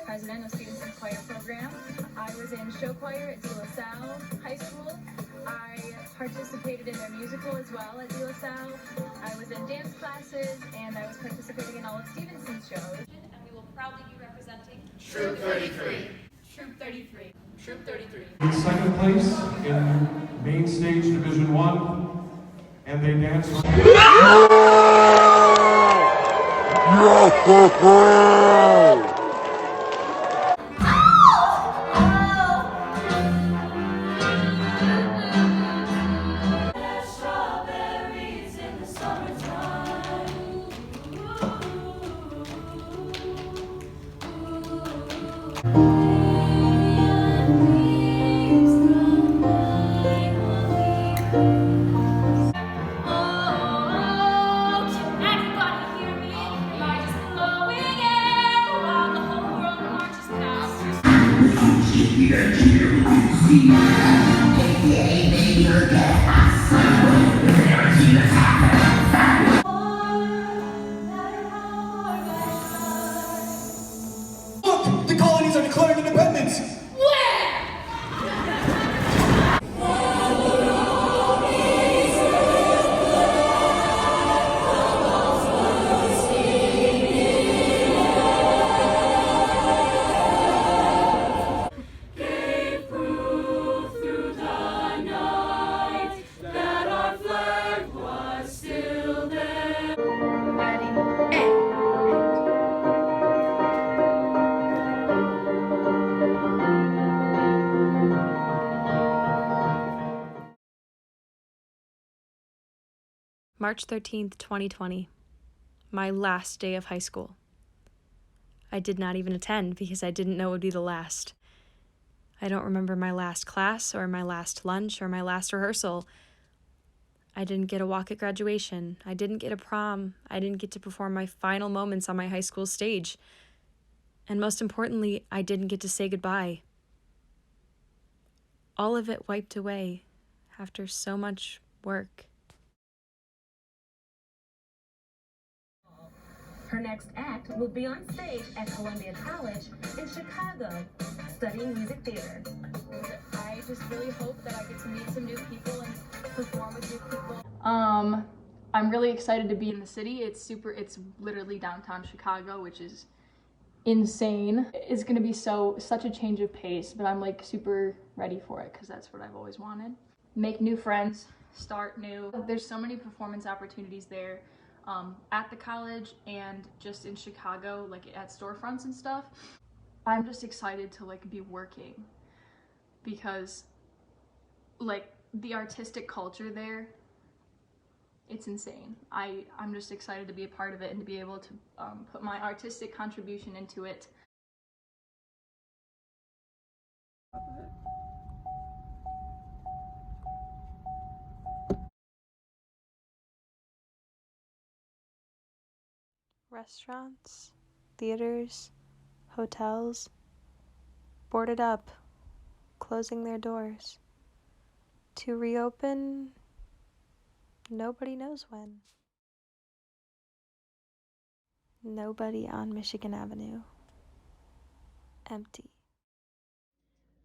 president of Students in Choir Program. I was in show choir at De La Salle High School. I participated in their musical as well at De La Salle. I was in dance classes, and I was participating in all of Stevenson's shows. And we will proudly be representing Troop 33. Troop 33. Troop 33. In second place in Main Stage Division 1, and they dance. Look! The colonies are declaring independence! March 13th, 2020, my last day of high school. I did not even attend because I didn't know it would be the last. I don't remember my last class or my last lunch or my last rehearsal. I didn't get a walk at graduation. I didn't get a prom. I didn't get to perform my final moments on my high school stage. And most importantly, I didn't get to say goodbye. All of it wiped away after so much work. Her next act will be on stage at Columbia College in Chicago, studying music theater. I just really hope that I get to meet some new people and perform with new people. I'm really excited to be in the city. It's literally downtown Chicago, which is insane. It's gonna be such a change of pace, but I'm like super ready for it because that's what I've always wanted. Make new friends, start new. There's so many performance opportunities there. At the college and just in Chicago, like at storefronts and stuff. I'm just excited to like be working because like the artistic culture there, it's insane. I'm just excited to be a part of it and to be able to put my artistic contribution into it. Restaurants, theaters, hotels, boarded up, closing their doors. To reopen, nobody knows when. Nobody on Michigan Avenue. Empty.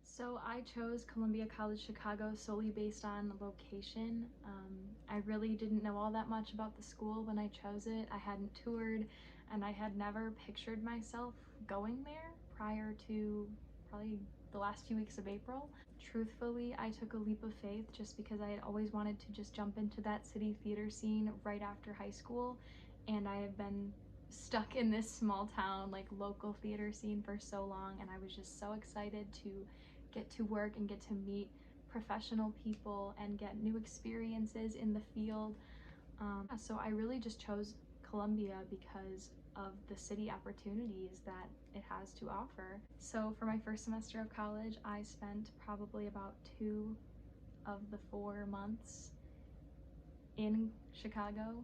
So I chose Columbia College Chicago solely based on the location. I really didn't know all that much about the school when I chose it. I hadn't toured and I had never pictured myself going there prior to probably the last few weeks of April. Truthfully, I took a leap of faith just because I had always wanted to just jump into that city theater scene right after high school, and I have been stuck in this small town like local theater scene for so long, and I was just so excited to get to work and get to meet professional people and get new experiences in the field. So I really just chose Columbia because of the city opportunities that it has to offer. So for my first semester of college, I spent probably about 2 of the 4 months in Chicago,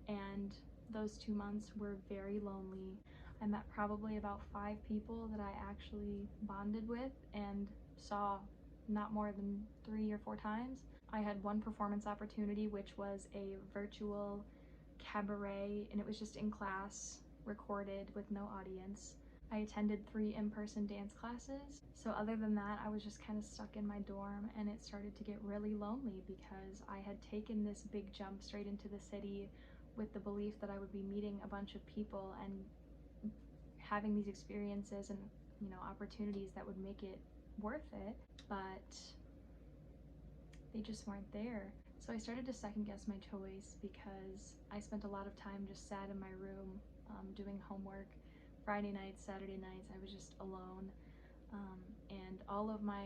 and those 2 months were very lonely. I met probably about 5 people that I actually bonded with and saw not more than 3 or 4 times. I had one performance opportunity, which was a virtual cabaret, and it was just in class, recorded with no audience. I attended 3 in-person dance classes. So other than that, I was just kind of stuck in my dorm, and it started to get really lonely because I had taken this big jump straight into the city with the belief that I would be meeting a bunch of people and having these experiences and, you know, opportunities that would make it worth it, but they just weren't there. So I started to second guess my choice because I spent a lot of time just sat in my room doing homework. Friday nights, Saturday nights, I was just alone. And all of my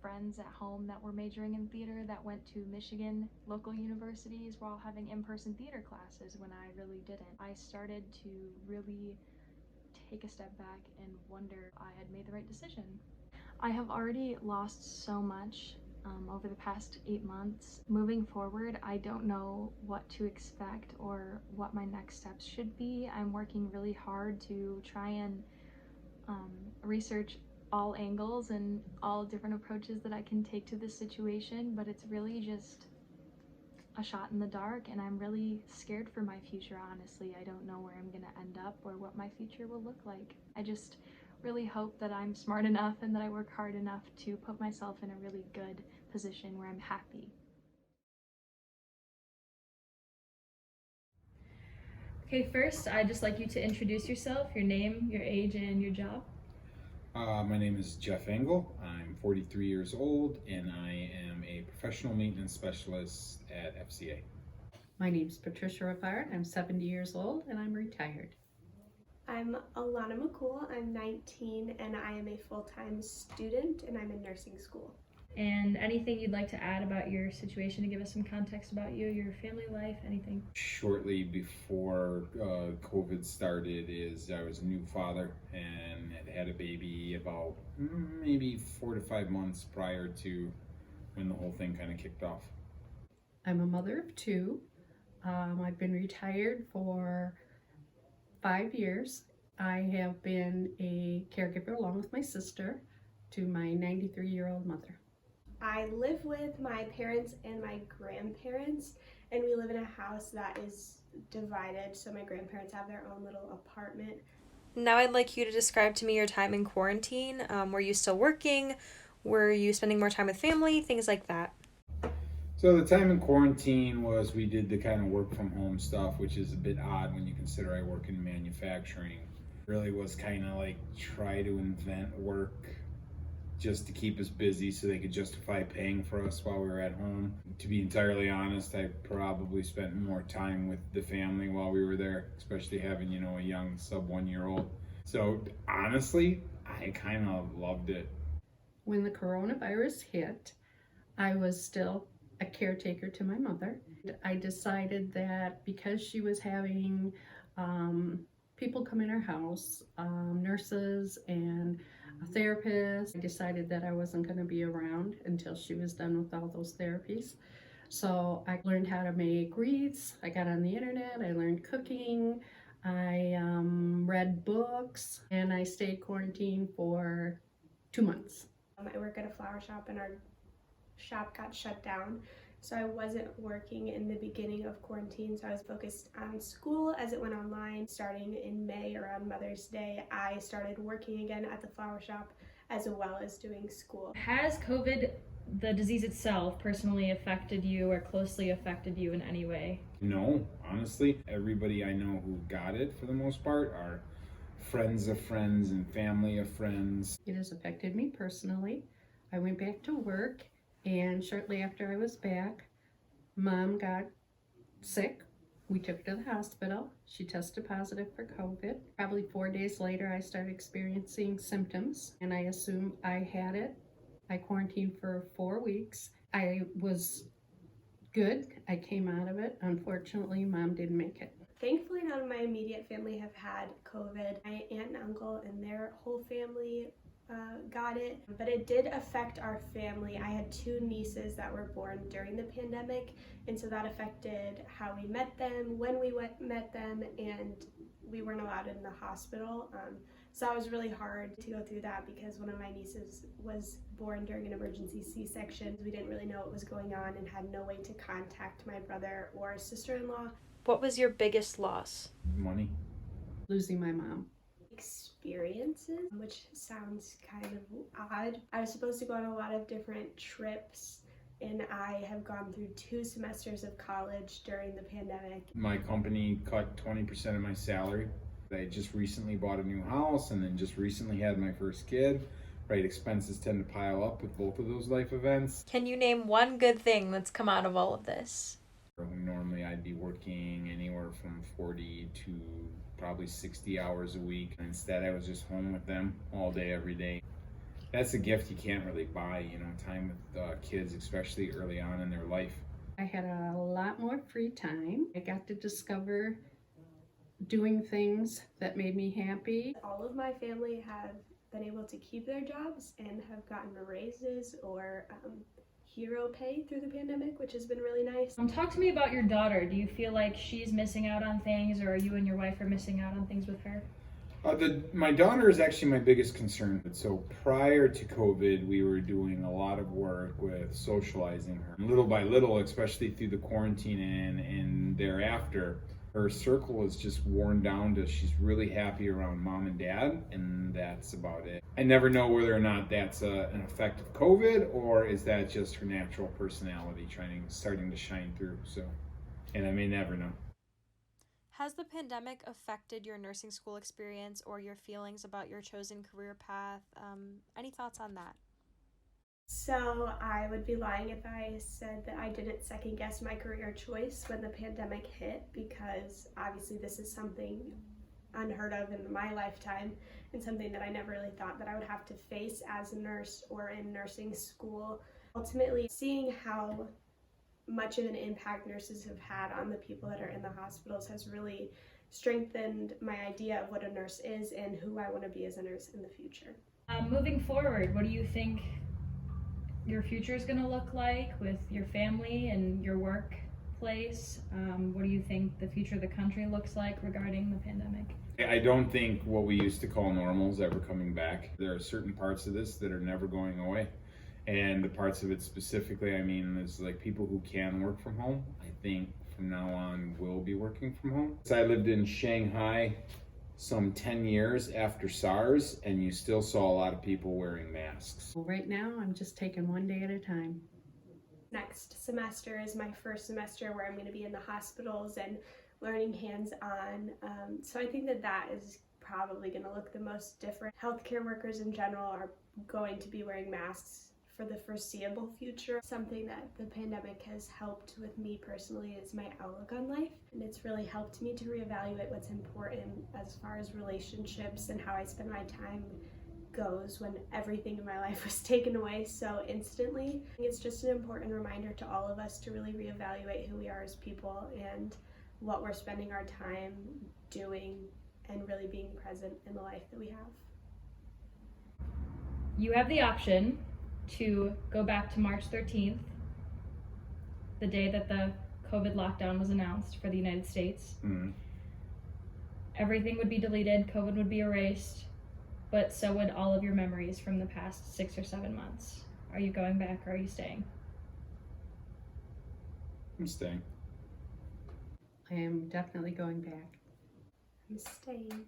friends at home that were majoring in theater that went to Michigan local universities were all having in-person theater classes when I really didn't. I started to really take a step back and wonder if I had made the right decision. I have already lost so much over the past 8 months. Moving forward, I don't know what to expect or what my next steps should be. I'm working really hard to try and research all angles and all different approaches that I can take to this situation, but it's really just a shot in the dark, and I'm really scared for my future, honestly. I don't know where I'm gonna end up or what my future will look like. I just really hope that I'm smart enough and that I work hard enough to put myself in a really good position where I'm happy. Okay, first, I'd just like you to introduce yourself, your name, your age, and your job. My name is Jeff Engel. I'm 43 years old and I am a professional maintenance specialist at FCA. My name is Patricia Raffard. I'm 70 years old and I'm retired. I'm Alana McCool. I'm 19 and I am a full-time student and I'm in nursing school. And anything you'd like to add about your situation to give us some context about you, your family life, anything? Shortly before COVID started I was a new father and had a baby about maybe 4 to 5 months prior to when the whole thing kind of kicked off. I'm a mother of 2. I've been retired for 5 years. I have been a caregiver along with my sister to my 93-year-old mother. I live with my parents and my grandparents, and we live in a house that is divided, so my grandparents have their own little apartment. Now I'd like you to describe to me your time in quarantine. Were you still working? Were you spending more time with family? Things like that. So the time in quarantine was we did the kind of work from home stuff, which is a bit odd when you consider I work in manufacturing. Really was kind of like try to invent work just to keep us busy so they could justify paying for us while we were at home. To be entirely honest, I probably spent more time with the family while we were there, especially having, a young sub 1-year-old. So honestly, I kind of loved it. When the coronavirus hit, I was still a caretaker to my mother. I decided that because she was having people come in her house, nurses and a therapist, I decided that I wasn't going to be around until she was done with all those therapies. So I learned how to make wreaths. I got on the internet. I learned cooking. I read books, and I stayed quarantined for 2 months. I work at a flower shop and our shop got shut down, so I wasn't working in the beginning of quarantine, so I was focused on school as it went online. Starting in May around Mother's Day, I started working again at the flower shop as well as doing school. Has COVID, the disease itself, personally affected you or closely affected you in any way? No, honestly, everybody I know who got it for the most part are friends of friends and family of friends. It has affected me personally. I went back to work, and shortly after I was back, Mom got sick. We took her to the hospital. She tested positive for COVID. Probably 4 days later, I started experiencing symptoms, and I assumed I had it. I quarantined for 4 weeks. I was good. I came out of it. Unfortunately, Mom didn't make it. Thankfully, none of my immediate family have had COVID. My aunt and uncle and their whole family got it, but it did affect our family. I had 2 nieces that were born during the pandemic, and so that affected how we met them, when we met them, and we weren't allowed in the hospital. So that was really hard to go through that because one of my nieces was born during an emergency C-section. We didn't really know what was going on and had no way to contact my brother or sister-in-law. What was your biggest loss? Money. Losing my mom. experiences, which sounds kind of odd. I was supposed to go on a lot of different trips, and I have gone through 2 semesters of college during the pandemic. My company cut 20% of my salary. I just recently bought a new house and then just recently had my first kid. Right, expenses tend to pile up with both of those life events. Can you name one good thing that's come out of all of this? Normally I'd be working anywhere from 40 to probably 60 hours a week. Instead I was just home with them all day, every day. That's a gift you can't really buy, time with kids, especially early on in their life. I had a lot more free time. I got to discover doing things that made me happy. All of my family have been able to keep their jobs and have gotten raises or hero pay through the pandemic, which has been really nice. Talk to me about your daughter. Do you feel like she's missing out on things, or you and your wife are missing out on things with her? My daughter is actually my biggest concern. So prior to COVID, we were doing a lot of work with socializing her. Little by little, especially through the quarantine and thereafter, her circle is just worn down to she's really happy around mom and dad, and that's about it. I never know whether or not that's an effect of COVID, or is that just her natural personality starting to shine through. And I may never know. Has the pandemic affected your nursing school experience or your feelings about your chosen career path? Any thoughts on that? So I would be lying if I said that I didn't second guess my career choice when the pandemic hit, because obviously this is something unheard of in my lifetime and something that I never really thought that I would have to face as a nurse or in nursing school. Ultimately, seeing how much of an impact nurses have had on the people that are in the hospitals has really strengthened my idea of what a nurse is and who I want to be as a nurse in the future. Moving forward, what do you think your future is going to look like with your family and your workplace? What do you think the future of the country looks like regarding the pandemic? I don't think what we used to call normal is ever coming back. There are certain parts of this that are never going away. And the parts of it specifically, there's like people who can work from home. I think from now on will be working from home. So I lived in Shanghai some 10 years after SARS, and you still saw a lot of people wearing masks. Well, right now, I'm just taking one day at a time. Next semester is my first semester where I'm going to be in the hospitals and learning hands-on. So I think that is probably going to look the most different. Healthcare workers in general are going to be wearing masks for the foreseeable future. Something that the pandemic has helped with me personally is my outlook on life, and it's really helped me to reevaluate what's important as far as relationships and how I spend my time goes when everything in my life was taken away so instantly. It's just an important reminder to all of us to really reevaluate who we are as people and what we're spending our time doing, and really being present in the life that we have. You have the option to go back to March 13th, the day that the COVID lockdown was announced for the United States. Mm-hmm. Everything would be deleted, COVID would be erased, but so would all of your memories from the past 6 or 7 months. Are you going back, or are you staying? I'm staying. I am definitely going back. I'm staying.